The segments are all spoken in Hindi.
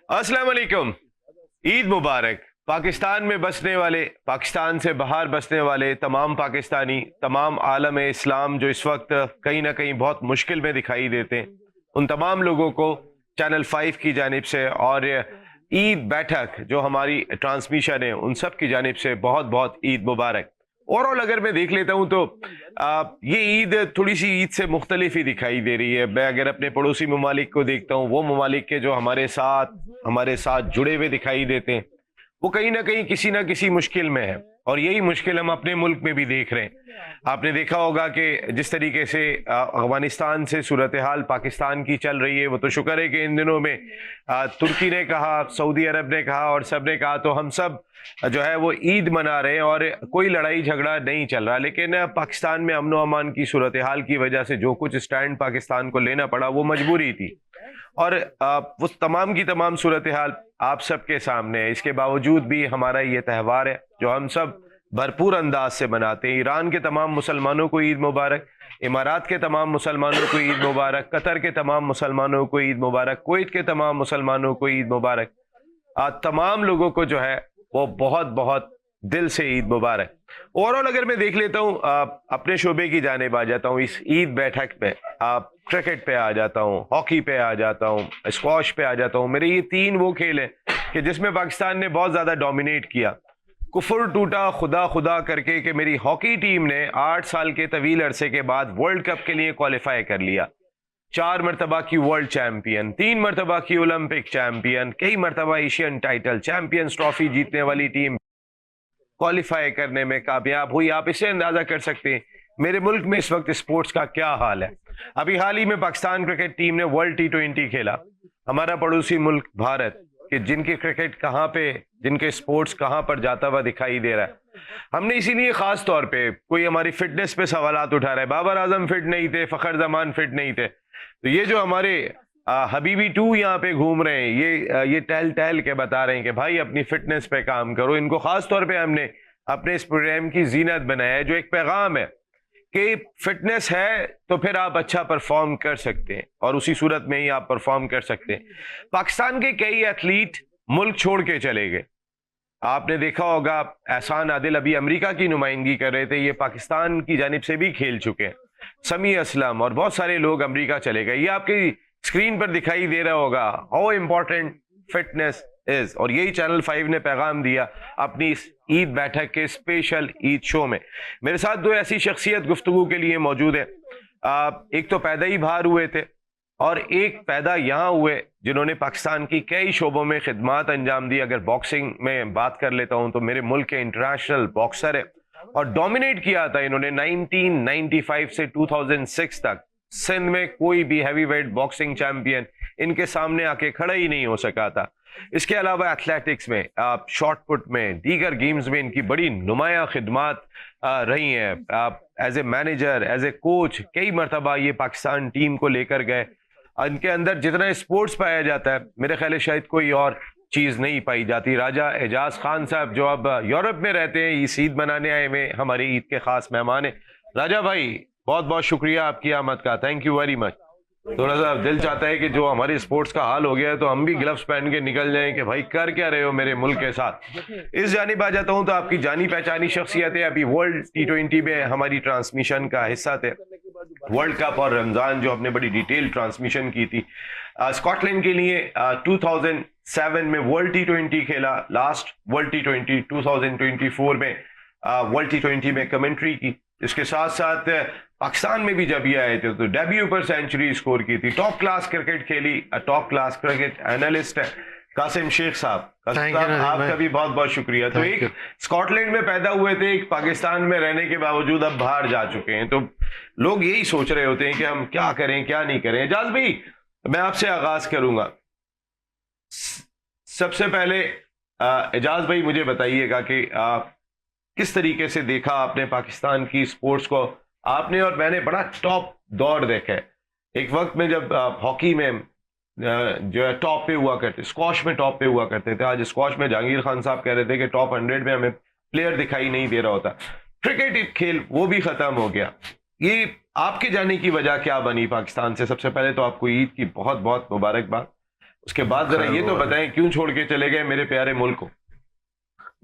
अस्सलाम वालेकुम। ईद मुबारक। पाकिस्तान में बसने वाले, पाकिस्तान से बाहर बसने वाले तमाम पाकिस्तानी, तमाम आलम इस्लाम जो इस वक्त कहीं ना कहीं बहुत मुश्किल में दिखाई देते हैं, उन तमाम लोगों को चैनल 5 की जानिब से और ईद बैठक जो हमारी ट्रांसमिशन है उन सब की जानिब से बहुत बहुत ईद मुबारक। ओवरऑल अगर मैं देख लेता हूं तो ये ईद थोड़ी सी ईद से मुख्तलिफ ही दिखाई दे रही है। मैं अगर अपने पड़ोसी ममालिक को देखता हूँ, वो ममालिक के जो हमारे साथ जुड़े हुए दिखाई देते हैं, वो कहीं ना किसी मुश्किल में है। और यही मुश्किल हम अपने मुल्क में भी देख रहे हैं। आपने देखा होगा कि जिस तरीके से अफगानिस्तान से सूरत हाल पाकिस्तान की चल रही है, वो तो शुक्र है कि इन दिनों में तुर्की ने कहा, सऊदी अरब ने कहा और सब ने कहा, तो हम सब जो है वो ईद मना रहे हैं और कोई लड़ाई झगड़ा नहीं चल रहा। लेकिन पाकिस्तान में अमनो अमान की सूरत हाल की वजह से जो कुछ स्टैंड पाकिस्तान को लेना पड़ा वो मजबूरी थी, और वो तमाम की तमाम सूरत हाल आप सबके सामने है। इसके बावजूद भी हमारा ये त्यौहार है जो हम सब भरपूर अंदाज से मनाते हैं। ईरान के तमाम मुसलमानों को ईद मुबारक, इमारात के तमाम मुसलमानों को ईद मुबारक, कतर के तमाम मुसलमानों को ईद मुबारक, कुवैत के तमाम मुसलमानों को ईद मुबारक। तमाम लोगों को जो है वो बहुत बहुत दिल से ईद मुबारक। ओवरऑल अगर मैं देख लेता हूँ, अपने शोबे की जानिब आ जाता हूँ, इस ईद बैठक में क्रिकेट पे आ जाता हूँ, हॉकी पे आ जाता हूँ, स्क्वॉश पे आ जाता हूँ। मेरे ये तीन वो खेल हैं कि जिसमें पाकिस्तान ने बहुत ज्यादा डोमिनेट किया। कुफर टूटा खुदा खुदा करके कि मेरी हॉकी टीम ने 8 साल के तवील अरसे के बाद वर्ल्ड कप के लिए क्वालिफाई कर लिया। 4 मरतबा की वर्ल्ड चैंपियन, 3 मरतबा की ओलंपिक चैंपियन, कई मरतबा एशियन टाइटल, चैंपियंस ट्रॉफी जीतने वाली टीम क्वालिफाई करने में कामयाब हुई। आप इसे अंदाजा कर सकते हैं मेरे मुल्क में इस वक्त स्पोर्ट्स का क्या हाल है। अभी हाल ही में पाकिस्तान क्रिकेट टीम ने वर्ल्ड T20 खेला। हमारा पड़ोसी मुल्क भारत कि जिनके क्रिकेट कहाँ पे, जिनके स्पोर्ट्स कहाँ पर जाता हुआ दिखाई दे रहा है। हमने इसीलिए खास तौर पे, कोई हमारी फिटनेस पे सवालात उठा रहा है, बाबर आजम फिट नहीं थे, फखर जमान फिट नहीं थे, तो ये जो हमारे हबीबी 2 यहाँ पे घूम रहे हैं, ये टहल टहल के बता रहे हैं कि भाई अपनी फिटनेस पे काम करो। इनको खास तौर पे हमने अपने इस प्रोग्राम की जीनत बनाया है, जो एक पैगाम है कि फिटनेस है तो फिर आप अच्छा परफॉर्म कर सकते हैं और उसी सूरत में ही आप परफॉर्म कर सकते हैं। पाकिस्तान के कई एथलीट मुल्क छोड़ के चले गए। आपने देखा होगा एहसान आदिल अभी अमेरिका की नुमाइंदगी कर रहे थे, ये पाकिस्तान की जानिब से भी खेल चुके हैं। समी असलम और बहुत सारे लोग अमेरिका चले गए। ये आपकी स्क्रीन पर दिखाई दे रहा होगा हाउ इंपॉर्टेंट फिटनेस इज, और यही चैनल 5 ने पैगाम दिया अपनी इस ईद बैठक के स्पेशल ईद शो में। मेरे साथ दो ऐसी शख्सियत गुफ्तगू के लिए मौजूद है। एक तो पैदा ही बाहर हुए थे और एक पैदा यहाँ हुए जिन्होंने पाकिस्तान की कई शोबों में खिदमात अंजाम दी। अगर बॉक्सिंग में बात कर लेता हूं तो मेरे मुल्क के इंटरनेशनल बॉक्सर है और डोमिनेट किया था इन्होंने 1995 से 2006 तक। सिंध में कोई भी हैवी वेट बॉक्सिंग चैंपियन इनके सामने आके खड़ा ही नहीं हो सका था। इसके अलावा एथलेटिक्स में, शॉर्ट पुट में, दीगर गेम्स में इनकी बड़ी नुमाया खिदमात रही हैं। As a manager, as a coach कई मरतबा ये पाकिस्तान टीम को लेकर गए। इनके अंदर जितना स्पोर्ट्स पाया जाता है मेरे ख्याल शायद कोई और चीज नहीं पाई जाती। राजा एजाज खान साहब जो अब यूरोप में रहते हैं, इस ईद मनाने आए हुए हमारी ईद के खास मेहमान है। राजा भाई बहुत बहुत शुक्रिया आपकी आमद का, थैंक यू वेरी मच। थोड़ा सा दिल चाहता है कि जो हमारे स्पोर्ट्स का हाल हो गया है तो हम भी ग्लव्स पहन के निकल जाएं कि भाई कर क्या रहे हो मेरे मुल्क के साथ। इस जानिब आ जाता हूं तो आपकी जानी पहचानी शख्सियत है, अभी वर्ल्ड T20 में हमारी ट्रांसमिशन का हिस्सा थे। वर्ल्ड कप और रमजान जो हमने बड़ी डिटेल ट्रांसमिशन की थी। स्कॉटलैंड के लिए 2007 में वर्ल्ड T20 खेला, लास्ट वर्ल्ड T20 2024 में वर्ल्ड T20 में कमेंट्री की। इसके साथ साथ पाकिस्तान में भी जब ये आए थे तो डेब्यू पर सेंचुरी स्कोर की थी। टॉप क्लास क्रिकेट खेली, टॉप क्लास क्रिकेट एनालिस्ट है कासिम शेख साहब, आपका भी बहुत बहुत शुक्रिया। तो एक स्कॉटलैंड में पैदा हुए थे, एक पाकिस्तान में रहने के बावजूद अब बाहर जा चुके हैं। तो लोग यही सोच रहे होते हैं कि हम क्या करें क्या नहीं करें। एजाज भाई मैं आपसे आगाज करूंगा। सबसे पहले एजाज भाई मुझे बताइएगा कि किस तरीके से देखा आपने पाकिस्तान की स्पोर्ट्स को। आपने और मैंने बड़ा टॉप दौर देखा है। एक वक्त में जब हॉकी में जो है टॉप पे हुआ करते, स्क्वॉश में टॉप पे हुआ करते थे। आज स्क्वॉश में जहांगीर खान साहब कह रहे थे कि टॉप 100 में हमें प्लेयर दिखाई नहीं दे रहा होता। क्रिकेट खेल वो भी खत्म हो गया। ये आपके जाने की वजह क्या बनी पाकिस्तान से? सबसे पहले तो आपको ईद की बहुत बहुत मुबारकबाद। उसके बाद जरा ये तो बताएं क्यों छोड़ के चले गए मेरे प्यारे मुल्क को।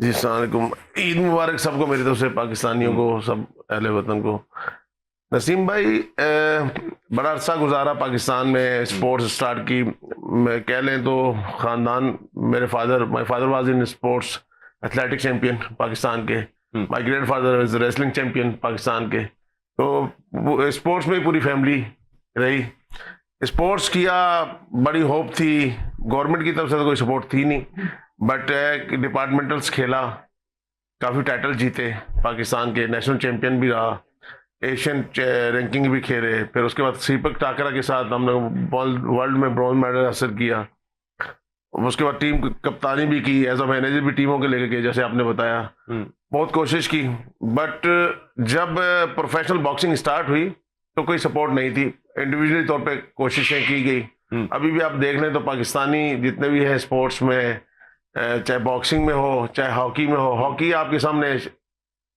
जी अस्सलाम वालेकुम, ईद मुबारक सबको मेरी तरफ से, पाकिस्तानियों को, सब अहले वतन को। नसीम भाई बड़ा अरसा गुजारा पाकिस्तान में, स्पोर्ट्स स्टार्ट की कह लें तो ख़ानदान, my father was in sports, athletic champion Pakistan के, my grandfather is wrestling champion Pakistan के। तो स्पोर्ट्स में ही पूरी फैमिली रही, स्पोर्ट्स किया, बड़ी होप थी। गवर्नमेंट की तरफ से तो कोई सपोर्ट थी नहीं, बट डिपार्टमेंटल्स खेला, काफ़ी टाइटल जीते पाकिस्तान के, नेशनल चैंपियन भी रहा, एशियन रैंकिंग भी खेले। फिर उसके बाद दीपक टाकरा के साथ हमने वर्ल्ड में ब्रॉन्ज मेडल हासिल किया। उसके बाद टीम कप्तानी भी की, एज अ मैनेजर भी टीमों के लेके गए, जैसे आपने बताया। बहुत कोशिश की, बट जब प्रोफेशनल बॉक्सिंग स्टार्ट हुई तो कोई सपोर्ट नहीं थी। इंडिविजुअली तौर पे कोशिशें की गई। अभी भी आप देख लें तो पाकिस्तानी जितने भी हैं स्पोर्ट्स में, चाहे बॉक्सिंग में हो, चाहे हॉकी में हो, हॉकी आपके सामने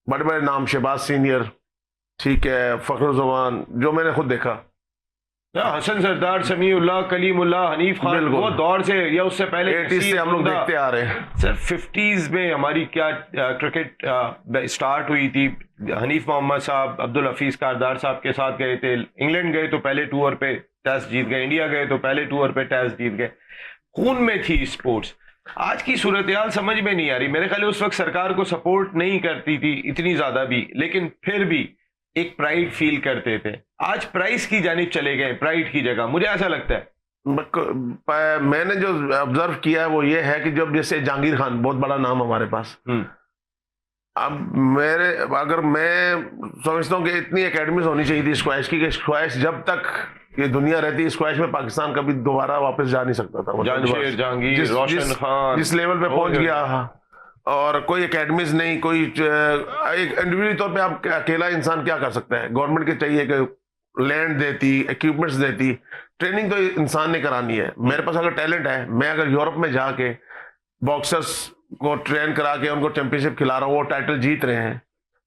बड़े बड़े नाम, शहबाज सीनियर, ठीक है, फखरुज़मान, जो मैंने खुद देखा, हसन सरदार, समीउल्लाह, कलीमुल्लाह, हनीफ खान, वो दौर से या उससे पहले 80s से हम लोग देखते आ रहे हैं। सर 50s में हमारी क्या क्रिकेट स्टार्ट हुई थी। हनीफ मोहम्मद साहब अब्दुल हफीज कारदार साहब के साथ गए थे, इंग्लैंड गए तो पहले टूर पे टेस्ट जीत गए, इंडिया गए तो पहले टूर पे टेस्ट जीत गए। खून में थी स्पोर्ट्स। आज की सूरत हाल समझ में नहीं आ रही। मेरे ख्याल उस वक्त सरकार को सपोर्ट नहीं करती थी इतनी ज्यादा भी, लेकिन फिर भी एक प्राइड फील करते थे। आज प्राइस की जानिब चले गए, प्राइड की जगह, मुझे ऐसा लगता है। मैंने जो ऑब्जर्व किया है वो ये है कि जब जैसे जहांगीर खान, बहुत बड़ा नाम हमारे पास, अब अगर मैं समझता हूँ कि इतनी एकेडमीज होनी चाहिए थी स्क्वैश की, कि स्क्वैश जब तक ये दुनिया रहती, स्क्वैश में पाकिस्तान कभी दोबारा वापस जा नहीं सकता था। जहांगीर, रोशन खान जिस लेवल पे पहुंच गया, और कोई एकेडमीज नहीं, कोई एक इंडिविजुअल तौर पे आप अकेला इंसान क्या कर सकता है। गवर्नमेंट के चाहिए कि लैंड देती, इक्विपमेंट्स देती, ट्रेनिंग तो इंसान ने करानी है। मेरे पास अगर टैलेंट है, मैं अगर यूरोप में जाके बॉक्सर्स को ट्रेन करा के उनको चैंपियनशिप खिला रहा हूँ, वो टाइटल जीत रहे हैं,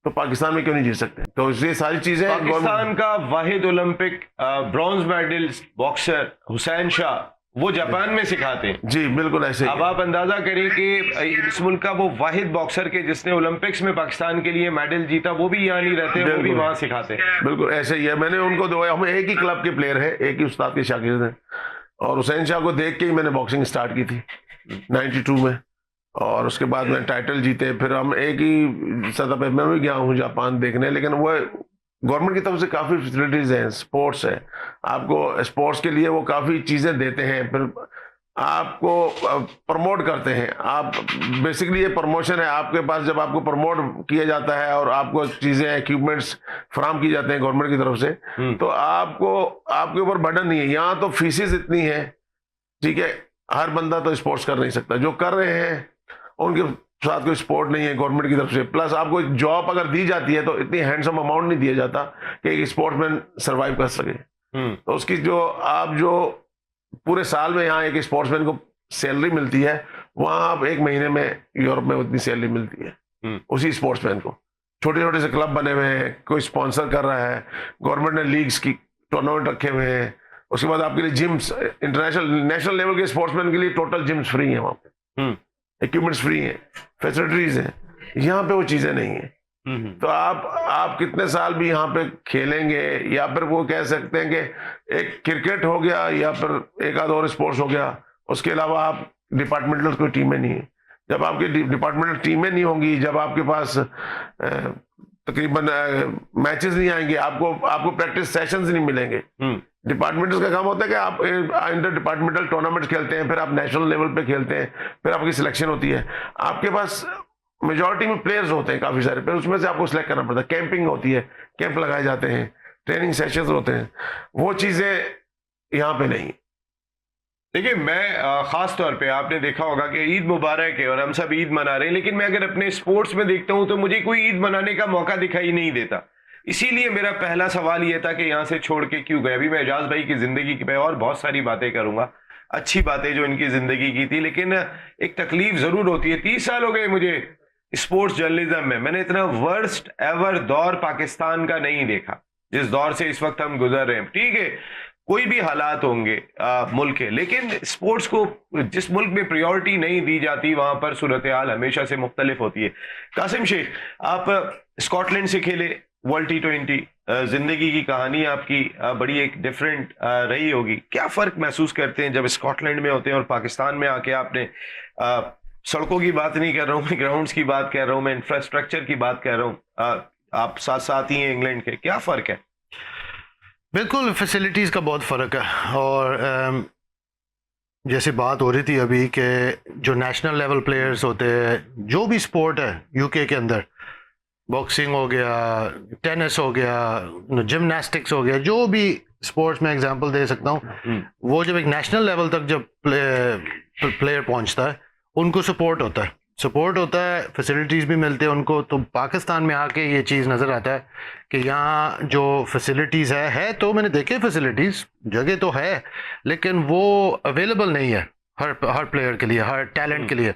तो पाकिस्तान में क्यों नहीं जीत सकते। तो ये सारी चीजें, पाकिस्तान का वाहिद Olympic bronze medal boxer Hussain Shah, वो जापान में सिखाते हैं। जी बिल्कुल ऐसे। अब आप अंदाजा करें कि इस मुल्क का वो वाहिद बॉक्सर के जिसने ओलंपिक्स में पाकिस्तान के लिए मेडल जीता, वो भी यहाँ नहीं रहते, वो भी वहां सिखाते हैं। बिल्कुल ऐसे ही है। मैंने उनको दो, हम एक ही क्लब के प्लेयर हैं, एक ही उस्ताद के शागिर्द हैं, और हुसैन शाह को देख के ही मैंने बॉक्सिंग स्टार्ट की थी 92 में, और उसके बाद मैंने टाइटल जीते। फिर हम एक ही सतह पे, मैं भी गया हूँ जापान देखने, लेकिन वो गवर्नमेंट की तरफ से काफ़ी फैसिलिटीज़ हैं, स्पोर्ट्स है, आपको स्पोर्ट्स के लिए वो काफ़ी चीज़ें देते हैं, फिर आपको प्रमोट करते हैं। आप बेसिकली ये प्रमोशन है आपके पास, जब आपको प्रमोट किया जाता है और आपको चीज़ें, इक्विपमेंट्स फराम की जाते हैं गवर्नमेंट की तरफ से, तो आपको, आपके ऊपर बर्डन नहीं है। यहाँ तो फीसेस इतनी है, ठीक है, हर बंदा तो स्पोर्ट्स कर नहीं सकता, जो कर रहे हैं उनके साथ कोई सपोर्ट नहीं है गवर्नमेंट की तरफ से। प्लस आपको जॉब अगर दी जाती है तो इतनी हैंडसम अमाउंट नहीं दिया जाता कि एक स्पोर्ट्समैन सरवाइव कर सके। तो उसकी जो आप जो पूरे साल में यहाँ एक स्पोर्ट्समैन को सैलरी मिलती है, वहाँ आप एक महीने में यूरोप में उतनी सैलरी मिलती है उसी स्पोर्ट्समैन को। छोटे छोटे से क्लब बने हुए हैं, कोई स्पॉन्सर कर रहा है, गवर्नमेंट ने लीग्स की टूर्नामेंट रखे हुए हैं। उसके बाद आपके लिए जिम्स, इंटरनेशनल नेशनल लेवल के स्पोर्ट्समैन के लिए टोटल जिम्स फ्री हैं, वहाँ पे इक्विपमेंट्स फ्री हैं, फैसिलिटीज हैं। यहाँ पे वो चीजें नहीं है। तो आप कितने साल भी यहाँ पे खेलेंगे, या फिर वो कह सकते हैं कि एक क्रिकेट हो गया या फिर एक आध और स्पोर्ट्स हो गया, उसके अलावा आप डिपार्टमेंटल कोई टीमें नहीं है। जब आपकी डिपार्टमेंटल टीमें नहीं होंगी, जब आपके पास तकरीबन मैचेस नहीं आएंगे, आपको प्रैक्टिस सेशंस नहीं मिलेंगे। डिपार्टमेंटल का काम होता है कि आप इंटर डिपार्टमेंटल टूर्नामेंट खेलते हैं, फिर आप नेशनल लेवल पे खेलते हैं, फिर आपकी सिलेक्शन होती है। आपके पास मेजॉरिटी में प्लेयर्स होते हैं काफी सारे, फिर उसमें से आपको सिलेक्ट करना पड़ता है। कैंपिंग होती है, कैंप लगाए जाते हैं, ट्रेनिंग सेशंस होते हैं, वो चीजें यहाँ पे नहीं। देखिए, मैं खास तौर पे आपने देखा होगा कि ईद मुबारक है और हम सब ईद मना रहे हैं, लेकिन मैं अगर अपने स्पोर्ट्स में देखता हूं तो मुझे कोई ईद मनाने का मौका दिखाई नहीं देता। इसीलिए मेरा पहला सवाल यह था कि यहाँ से छोड़ के क्यों गए। अभी मैं एजाज भाई की जिंदगी पे और बहुत सारी बातें करूंगा, अच्छी बातें जो इनकी जिंदगी की थी, लेकिन एक तकलीफ जरूर होती है। 30 साल हो गए मुझे स्पोर्ट्स जर्नलिज्म में, मैंने इतना वर्स्ट एवर दौर पाकिस्तान का नहीं देखा जिस दौर से इस वक्त हम गुजर रहे हैं। ठीक है, कोई भी हालात होंगे मुल्क के, लेकिन स्पोर्ट्स को जिस मुल्क में प्रायोरिटी नहीं दी जाती वहां पर सूरत हाल हमेशा से मुख्तलिफ होती है। कासिम शेख, आप स्कॉटलैंड से खेले वर्ल्ड T20, जिंदगी की कहानी आपकी बड़ी एक डिफरेंट रही होगी। क्या फर्क महसूस करते हैं जब स्कॉटलैंड में होते हैं और पाकिस्तान में आके आपने सड़कों की बात नहीं कर रहा हूँ मैं, ग्राउंड्स की बात कर रहा हूँ मैं, इंफ्रास्ट्रक्चर की बात कर रहा हूँ, आप साथ साथ ही हैं इंग्लैंड के, क्या फर्क है? बिल्कुल, फैसिलिटीज़ का बहुत फ़र्क है। और जैसे बात हो रही थी अभी कि जो नेशनल लेवल प्लेयर्स होते हैं, जो भी स्पोर्ट है यूके के अंदर, बॉक्सिंग हो गया, टेनिस हो गया, जिमनास्टिक्स हो गया, जो भी स्पोर्ट्स में एग्जांपल दे सकता हूँ, वो जब एक नेशनल लेवल तक जब प्लेयर पहुंचता है उनको सपोर्ट होता है, फैसिलिटीज़ भी मिलते हैं उनको। तो पाकिस्तान में आके ये चीज़ नज़र आता है कि यहाँ जो फैसिलिटीज़ है तो मैंने देखे फैसिलिटीज़, जगह तो है, लेकिन वो अवेलेबल नहीं है हर प्लेयर के लिए, हर टैलेंट के लिए।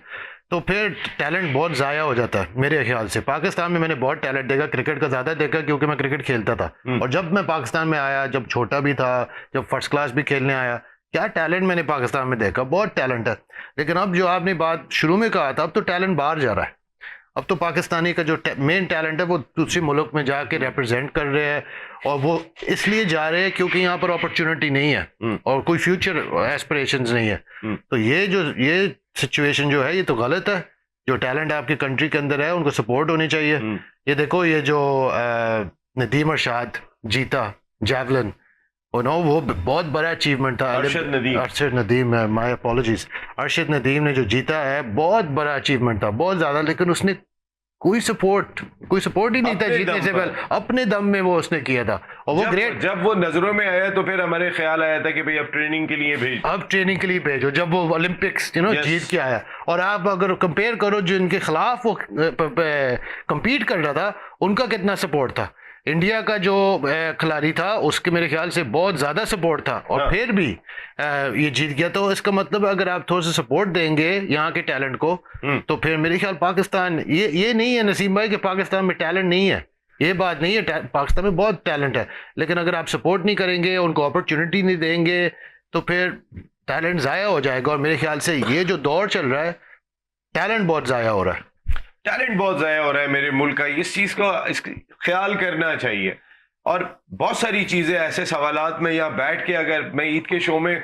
तो फिर टैलेंट बहुत ज़ाया हो जाता है मेरे ख्याल से। पाकिस्तान में मैंने बहुत टैलेंट देखा, क्रिकेट का ज़्यादा देखा क्योंकि मैं क्रिकेट खेलता था। और जब मैं पाकिस्तान में आया, जब छोटा भी था, जब फर्स्ट क्लास भी खेलने आया, क्या टैलेंट मैंने पाकिस्तान में देखा, बहुत टैलेंट है। लेकिन अब जो आपने बात शुरू में कहा था, अब तो टैलेंट बाहर जा रहा है। अब तो पाकिस्तानी का जो मेन टैलेंट है वो दूसरे मुल्क में जाके रिप्रेजेंट कर रहे हैं, और वो इसलिए जा रहे हैं क्योंकि यहाँ पर अपॉर्चुनिटी नहीं है और कोई फ्यूचर एस्पिरेशंस नहीं है। तो ये सिचुएशन जो है ये तो गलत है। जो टैलेंट आपकी कंट्री के अंदर है उनको सपोर्ट होनी चाहिए। ये देखो, ये जो नदीम अरशाद जीता जैवलिन, वो बहुत बड़ा अचीवमेंट था। अरशद नदीम, माय अपॉलॉजीज, अरशद नदीम ने जो जीता है बहुत बड़ा अचीवमेंट था, बहुत ज़्यादा। लेकिन उसने कोई सपोर्ट ही नहीं था जीतने से पहले, अपने दम में वो उसने किया था। और वो ग्रेट, जब वो नजरों में आया तो फिर हमारे ख्याल आया था कि भाई अब ट्रेनिंग के लिए भेजो। जब वो ओलंपिक्स जीत के आया, और आप अगर कंपेयर करो जो इनके खिलाफ वो कंपीट कर रहा था, उनका कितना सपोर्ट था। इंडिया का जो खिलाड़ी था उसके मेरे ख्याल से बहुत ज़्यादा सपोर्ट था, और फिर भी ये जीत गया। तो इसका मतलब अगर आप थोड़ा सा सपोर्ट देंगे यहाँ के टैलेंट को, तो फिर मेरे ख्याल पाकिस्तान, ये नहीं है नसीम भाई कि पाकिस्तान में टैलेंट नहीं है, ये बात नहीं है। पाकिस्तान में बहुत टैलेंट है, लेकिन अगर आप सपोर्ट नहीं करेंगे, उनको अपॉर्चुनिटी नहीं देंगे, तो फिर टैलेंट ज़ाया हो जाएगा। और मेरे ख्याल से ये जो दौर चल रहा है, टैलेंट बहुत ज़ाया हो रहा है मेरे मुल्क का। इस चीज का ख्याल करना चाहिए। और बहुत सारी चीजें ऐसे सवालात में यहाँ बैठ के, अगर मैं ईद के शो में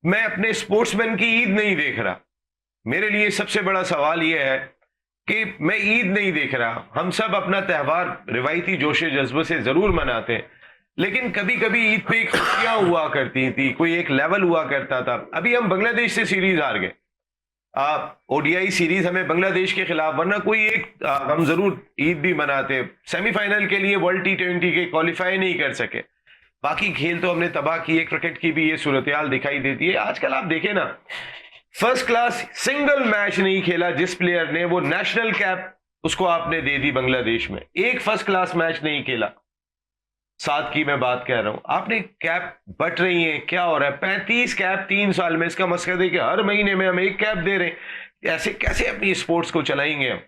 मैं अपने स्पोर्ट्समैन की ईद नहीं देख रहा, मेरे लिए सबसे बड़ा सवाल यह है कि मैं ईद नहीं देख रहा। हम सब अपना त्यौहार रिवायती जोश जज्बे से जरूर मनाते हैं, लेकिन कभी कभी ईद पे खुशियां हुआ करती थी, कोई एक लेवल हुआ करता था। अभी हम बांग्लादेश से सीरीज हार गए, ओडीआई सीरीज हमें बांग्लादेश के खिलाफ, वरना कोई एक हम जरूर ईद भी मनाते। सेमीफाइनल के लिए वर्ल्ड T20 के क्वालिफाई नहीं कर सके, बाकी खेल तो हमने तबाह किए। क्रिकेट की भी ये सूरत हाल दिखाई देती है। आजकल आप देखें ना, फर्स्ट क्लास सिंगल मैच नहीं खेला जिस प्लेयर ने, वो नेशनल कैप उसको आपने दे दी बांग्लादेश में। एक फर्स्ट क्लास मैच नहीं खेला, साथ की मैं बात कह रहा हूं। आपने कैप बट रही है, क्या हो रहा है? 35 कैप 3 साल में, इसका मकसद है कि हर महीने में हम एक कैप दे रहे हैं। ऐसे कैसे अपनी स्पोर्ट्स को चलाएंगे हम?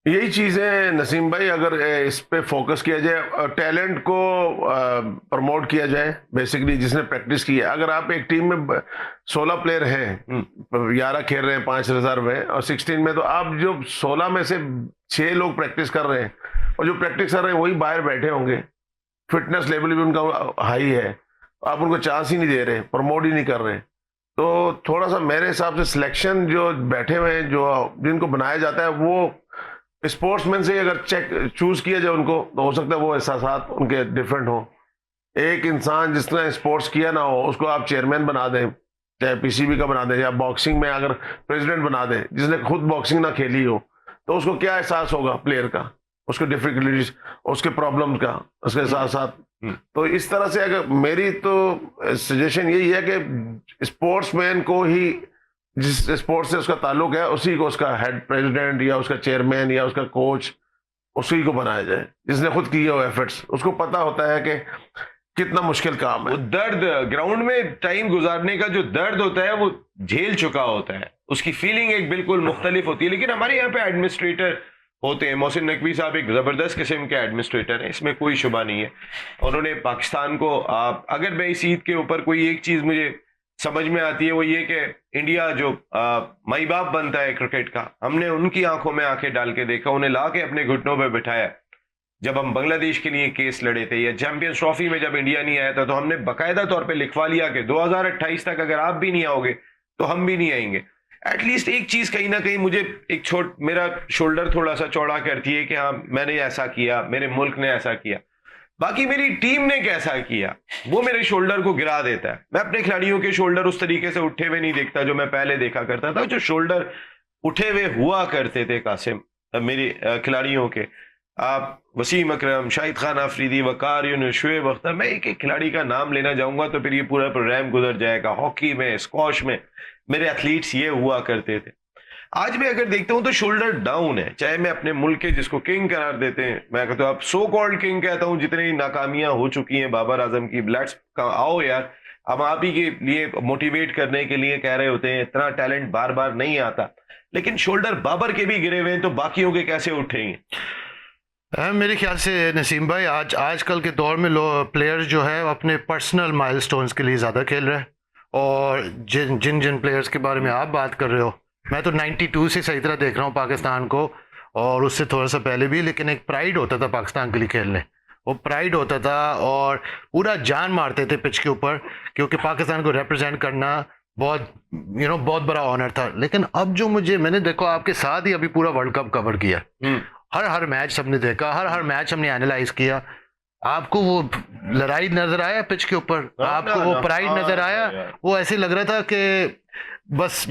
यही चीज है नसीम भाई, अगर इस पे फोकस किया जाए, टैलेंट को प्रमोट किया जाए, बेसिकली जिसने प्रैक्टिस की है। अगर आप एक टीम में 16 प्लेयर हैं, 11 खेल रहे हैं, 5 रिजर्व है, और 16 में, तो आप जो 16 में से 6 लोग प्रैक्टिस कर रहे हैं, और जो प्रैक्टिस कर रहे हैं वही बाहर बैठे होंगे, फिटनेस लेवल भी उनका हाई है, आप उनको चांस ही नहीं दे रहे, प्रमोट ही नहीं कर रहे। तो थोड़ा सा मेरे हिसाब से सिलेक्शन जो बैठे हुए हैं, जो जिनको बनाया जाता है, वो स्पोर्ट्समैन से अगर चूज किया जाए उनको, तो हो सकता है वो एहसास उनके डिफरेंट हो। एक इंसान जिसने स्पोर्ट्स किया ना हो, उसको आप चेयरमैन बना दें, चाहे पीसीबी का बना दें, या बॉक्सिंग में अगर प्रेसिडेंट बना दें, जिसने खुद बॉक्सिंग ना खेली हो, तो उसको क्या एहसास होगा प्लेयर का, उसके डिफिकल्टीज, उसके प्रॉब्लम का, उसके साथ साथ। तो इस तरह से अगर मेरी तो सजेशन यही है कि स्पोर्ट्समैन को ही, जिस स्पोर्ट्स से उसका ताल्लुक है, उसी को उसका हेड प्रेसिडेंट या उसका चेयरमैन या उसका कोच, उसी को बनाया जाए, जिसने खुद किए हो एफर्ट्स। उसको पता होता है कि कितना मुश्किल काम है। दर्द, ग्राउंड में टाइम गुजारने का जो दर्द होता है वो झेल चुका होता है, उसकी फीलिंग एक बिल्कुल मुख्तलिफ होती है। लेकिन हमारे यहाँ पे एडमिनिस्ट्रेटर होते हैं। मोहसिन नकवी साहब एक जबरदस्त किस्म के एडमिनिस्ट्रेटर हैं, इसमें कोई शुबा नहीं है। उन्होंने पाकिस्तान को अगर मैं इस ईद के ऊपर कोई एक चीज मुझे समझ में आती है वो ये कि इंडिया जो माई बाप बनता है क्रिकेट का, हमने उनकी आंखों में आंखें डाल के देखा, उन्हें ला के अपने घुटनों पे बिठाया। जब हम बांग्लादेश के लिए केस लड़े थे या चैंपियंस ट्रॉफी में जब इंडिया नहीं आया था तो हमने बाकायदा तौर पे लिखवा लिया कि 2028 तक अगर आप भी नहीं आओगे तो हम भी नहीं आएंगे। एटलीस्ट एक चीज कहीं ना कहीं मुझे एक मेरा शोल्डर थोड़ा सा चौड़ा करती है कि हाँ मैंने ऐसा किया, मेरे मुल्क ने ऐसा किया। बाकी मेरी टीम ने कैसा किया वो मेरे शोल्डर को गिरा देता है। मैं अपने खिलाड़ियों के शोल्डर उस तरीके से उठे हुए नहीं देखता जो मैं पहले देखा करता था। जो शोल्डर उठे हुए हुआ करते थे कासिम मेरे खिलाड़ियों के, आप वसीम अकरम, शाहिद खान आफरीदी, वकार यूनुस, शुएब अख्तर, मैं एक एक खिलाड़ी का नाम लेना चाहूंगा तो फिर ये पूरा प्रोग्राम गुजर जाएगा। हॉकी में, स्क्वॉश में मेरे एथलीट्स ये हुआ करते थे। आज मैं अगर देखता हूं तो शोल्डर डाउन है। चाहे मैं अपने मुल्क के जिसको किंग करार देते हैं, मैं कहता हूं अब सो कॉल्ड किंग कहता हूं, जितनी नाकामियां हो चुकी हैं बाबर आजम की, लेट्स आओ यार हम आप ही के लिए मोटिवेट करने के लिए कह रहे होते हैं। इतना टैलेंट बार बार नहीं आता, लेकिन शोल्डर बाबर के भी गिरे हुए हैं तो बाकियों के कैसे उठेंगे? मेरे ख्याल से नसीम भाई आजकल के दौर में प्लेयर्स जो है अपने पर्सनल माइलस्टोन्स के लिए ज़्यादा खेल रहे हैं। और जिन जिन प्लेयर्स के बारे में आप बात कर रहे हो, मैं तो 92 से सही तरह देख रहा हूँ पाकिस्तान को, और उससे थोड़ा सा पहले भी। लेकिन एक प्राइड होता था पाकिस्तान के लिए खेलने, वो प्राइड होता था और पूरा जान मारते थे पिच के ऊपर, क्योंकि पाकिस्तान को रिप्रेजेंट करना बहुत बहुत बड़ा ऑनर था। लेकिन अब जो मैंने देखो आपके साथ ही अभी पूरा वर्ल्ड कप कवर किया, हर मैच हमने देखा, हर मैच हमने एनालाइज किया। आपको वो लड़ाई नजर आया पिच के ऊपर? आपको वो प्राइड नजर आया? वो ऐसे लग रहा था कि बस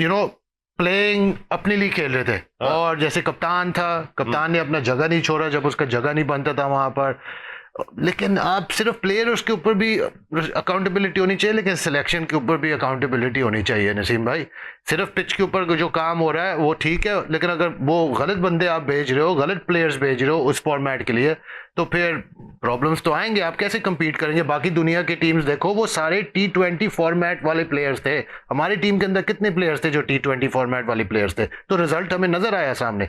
प्लेइंग अपने लिए खेल रहे थे। और जैसे कप्तान था, कप्तान ने अपना जगह नहीं छोड़ा जब उसका जगह नहीं बनता था वहां पर। लेकिन आप सिर्फ प्लेयर उसके ऊपर भी अकाउंटेबिलिटी होनी चाहिए, लेकिन सिलेक्शन के ऊपर भी अकाउंटेबिलिटी होनी चाहिए नसीम भाई। सिर्फ पिच के ऊपर जो काम हो रहा है वो ठीक है, लेकिन अगर वो गलत बंदे आप भेज रहे हो, गलत प्लेयर्स भेज रहे हो उस फॉर्मेट के लिए, तो फिर प्रॉब्लम्स तो आएंगे। आप कैसे compete करेंगे? बाकी दुनिया की टीम्स देखो, वो सारे T20 फॉर्मेट वाले प्लेयर्स थे। हमारी टीम के अंदर कितने प्लेयर्स थे जो T20 फॉर्मेट वाले प्लेयर्स थे? तो रिजल्ट हमें नजर आया सामने।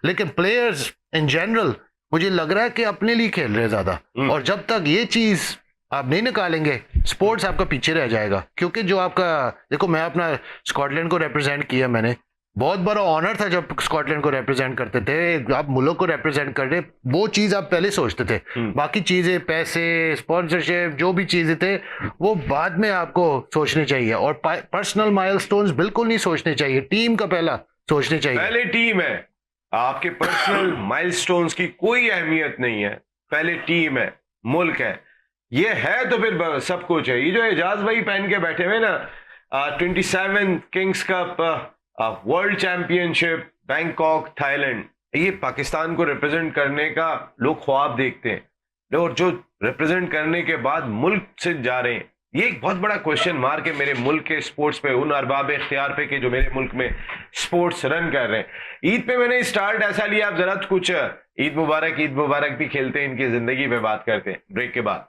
लेकिन प्लेयर्स इन जनरल मुझे लग रहा है कि अपने लिए खेल रहे हैं ज्यादा। और जब तक ये चीज आप नहीं निकालेंगे, स्पोर्ट्स आपका पीछे रह जाएगा। क्योंकि जो आपका देखो, मैं अपना स्कॉटलैंड को रिप्रेजेंट किया, मैंने बहुत बड़ा ऑनर था जब स्कॉटलैंड को रिप्रेजेंट करते थे। आप मुल्क को रिप्रेजेंट कर रहे, वो चीज आप पहले सोचते थे। बाकी चीजें, पैसे, स्पॉन्सरशिप, जो भी चीजें थे वो बाद में आपको सोचनी चाहिए। और पर्सनल माइलस्टोन्स बिल्कुल नहीं सोचने चाहिए, टीम का पहला सोचने चाहिए। पहले टीम है, आपके पर्सनल माइलस्टोन्स की कोई अहमियत नहीं है। पहले टीम है, मुल्क है, ये है तो फिर सब कुछ है। ये जो एजाज भाई पहन के बैठे हुए ना, 27 Kings cup, world championship, Bangkok, Thailand, ये पाकिस्तान को रिप्रेजेंट करने का लोग ख्वाब देखते हैं। और जो रिप्रेजेंट करने के बाद मुल्क से जा रहे हैं, ये एक बहुत बड़ा क्वेश्चन मार्क है मेरे मुल्क के स्पोर्ट्स पे, उन अरबाब इख्तियार पे कि जो मेरे मुल्क में स्पोर्ट्स रन कर रहे हैं। ईद पे मैंने स्टार्ट ऐसा लिया, आप जरा कुछ ईद मुबारक भी खेलते हैं, इनकी जिंदगी पे बात करते हैं ब्रेक के बाद।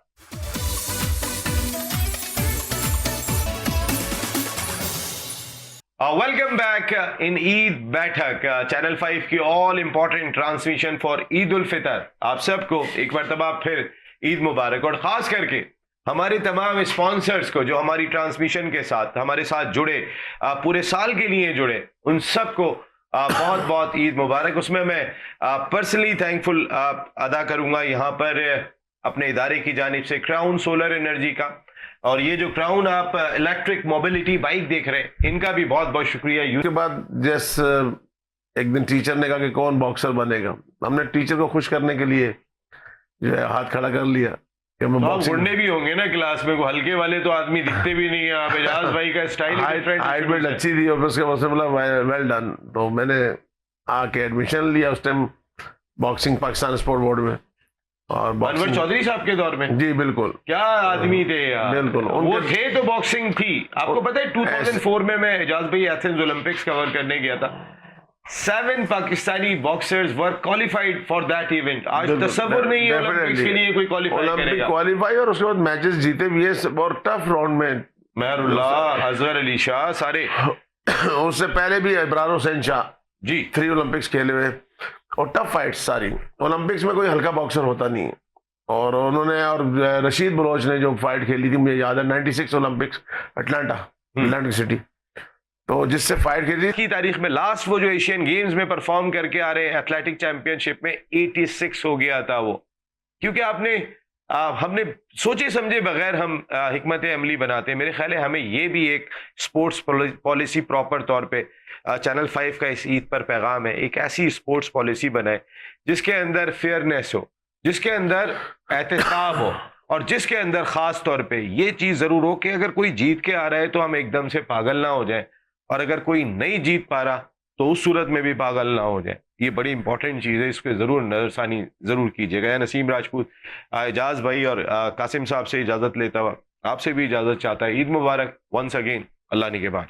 वेलकम बैक इन ईद बैठक, चैनल 5 की all important transmission for Eid ul Fitr. आप सबको एक मरतबा फिर ईद मुबारक। और खास करके हमारे तमाम स्पॉन्सर्स को जो हमारी ट्रांसमिशन के साथ हमारे साथ जुड़े, पूरे साल के लिए जुड़े, उन सबको बहुत बहुत ईद मुबारक। उसमें मैं पर्सनली थैंकफुल अदा करूंगा यहाँ पर अपने इदारे की जानिब से, क्राउन सोलर एनर्जी का। और ये जो क्राउन आप इलेक्ट्रिक मोबिलिटी बाइक देख रहे हैं, इनका भी बहुत बहुत शुक्रिया। उसके बाद जैसे एक दिन टीचर ने कहा कि कौन बॉक्सर बनेगा, हमने टीचर को खुश करने के लिए जो है हाथ खड़ा कर लिया कि मैं बॉक्सिंग। गुंडे भी होंगे ना क्लास में, को हल्के वाले तो आदमी दिखते भी नहीं है। आप एजाज भाई का स्टाइल हाइट बिल्ड अच्छी थी, और उसके बाद से बोला वेल डन। तो मैंने आके एडमिशन लिया उस time boxing Pakistan sport board में। और अनवर चौधरी साहब के दौर में, जी बिल्कुल, क्या आदमी थे यार, बिल्कुल वो थे तो बॉक्सिंग थी। आपको पता है 2004 में मैं एजाज भाई एथेंस ओलंपिक्स कवर करने गया था। 7 Pakistani boxers were qualified for that event. आज तस्वुर नहीं है ओलंपिक्स के लिए कोई क्वालिफाई, और उसके बाद मैचेस जीते भी है और टफ राउंड में। मेहरुल्लाह, अजहर अली शाह, सारे उससे पहले भी इब्रार हुसैन शाह जी 3 ओलंपिक्स खेले हुए। और टफ फाइट्स सारी। ओलंपिक्स में कोई हल्का बॉक्सर होता नहीं है। और उन्होंने, और रशीद बलोच ने जो फाइट खेली थी, मुझे याद है 96 ओलंपिक्स, अटलांटिक सिटी, तो जिससे फाइट खेली की तारीख में लास्ट वो जो एशियन गेम्स में परफॉर्म करके आ रहे हैं एथलेटिक चैंपियनशिप में 86 हो गया था वो, क्योंकि हमने सोचे समझे बगैर हम हिकमत अमली बनाते हैं। मेरे ख्याल है हमें ये भी एक स्पोर्ट्स पॉलिसी प्रॉपर तौर पे चैनल 5 का इस ईद पर पैगाम है, एक ऐसी स्पोर्ट्स पॉलिसी बनाए जिसके अंदर फेयरनेस हो, जिसके अंदर एहतसाब हो, और जिसके अंदर खास तौर पे ये चीज जरूर हो कि अगर कोई जीत के आ रहा है तो हम एकदम से पागल ना हो जाए, और अगर कोई नहीं जीत पा रहा तो उस सूरत में भी पागल ना हो जाए। ये बड़ी इंपॉर्टेंट चीज़ है, इसको जरूर नजरसानी जरूर कीजिएगा। नसीम राजपूत, एजाज भाई और कासिम साहब से इजाजत लेता हुआ आपसे भी इजाजत चाहता है। ईद मुबारक वंस अगेन, अल्लाह निगहबान।